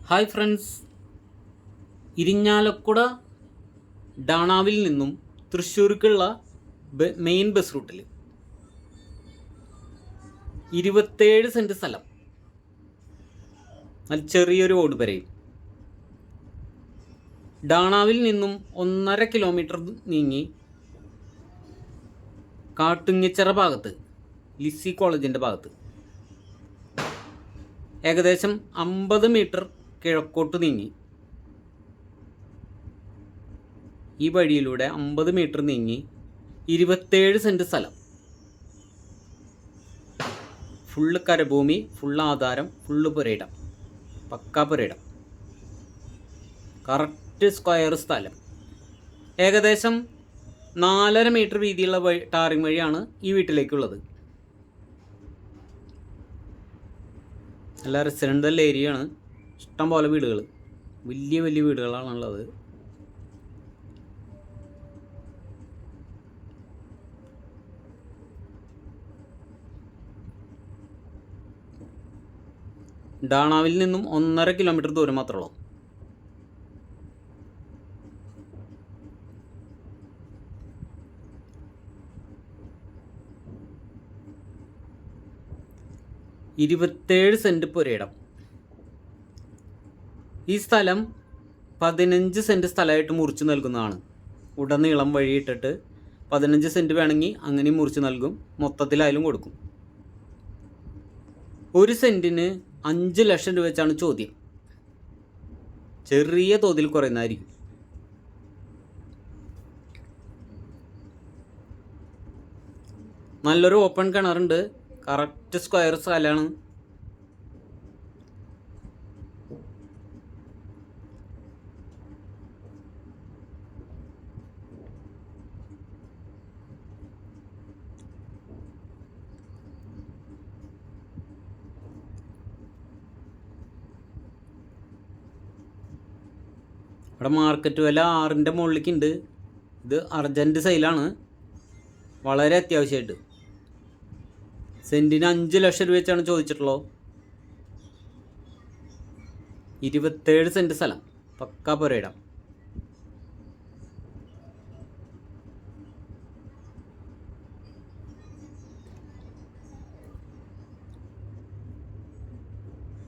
Hi friends, Irinjalakuda ഡാണാവിൽ നിന്നും തൃശ്ശൂർക്കുള്ള main bus റൂട്ടിൽ 27 cent സ്ഥലം, നല്ല ചെറിയൊരു ഓടുപരയും. ഡാണാവിൽ നിന്നും 1.5 കിലോമീറ്റർ നീങ്ങി കാട്ടുങ്ങിച്ചിറ ഭാഗത്ത്, ലിസി കോളേജിൻ്റെ ഭാഗത്ത് ഏകദേശം 50 മീറ്റർ കിഴക്കോട്ട് നീങ്ങി ഈ വഴിയിലൂടെ 50 മീറ്റർ നീങ്ങി 27 സെൻറ്റ് സ്ഥലം, ഫുള്ള് കരഭൂമി, ഫുള്ള് ആധാരം, ഫുള്ള് പുരയിടം, പക്കാ പുരയിടം, കറക്റ്റ് സ്ക്വയർ സ്ഥലം. ഏകദേശം 4.5 മീറ്റർ വീതിയുള്ള ടാറിങ് വഴിയാണ് ഈ വീട്ടിലേക്കുള്ളത്. നല്ല റെസിഡൻ്റൽ ഏരിയയാണ്, ഇഷ്ടം പോലെ വീടുകൾ, വലിയ വലിയ വീടുകളാണുള്ളത്. ഡാണാവിൽ നിന്നും 1.5 കിലോമീറ്റർ ദൂരം മാത്രമുള്ളൂ. ഇരുപത്തേഴ് സെൻറ്റ് പുരയിടം. ഈ സ്ഥലം 15 സെൻറ്റ് സ്ഥലമായിട്ട് മുറിച്ച് നൽകുന്നതാണ്. ഉടനീളം വഴിയിട്ടിട്ട് 15 സെൻറ്റ് വേണമെങ്കിൽ അങ്ങനെ മുറിച്ച് നൽകും, മൊത്തത്തിലായാലും കൊടുക്കും. 1 സെൻറ്റിന് 5 ലക്ഷം രൂപ വെച്ചാണ് ചോദ്യം. ചെറിയ തോതിൽ കുറയുന്നതായിരിക്കും. നല്ലൊരു ഓപ്പൺ കിണറുണ്ട്, കറക്റ്റ് സ്ക്വയർ സ്ഥലമാണ്. ഇവിടെ മാർക്കറ്റ് വില 6ൻ്റെ മുകളിലേക്കുണ്ട്. ഇത് അർജൻറ്റ് സെയിലാണ്, വളരെ അത്യാവശ്യമായിട്ട്. സെൻറ്റിന് 5 ലക്ഷം രൂപ വെച്ചാണ് ചോദിച്ചിട്ടുള്ളത്. 27 സെൻറ്റ് സ്ഥലം, പക്കാ പുരയിടം.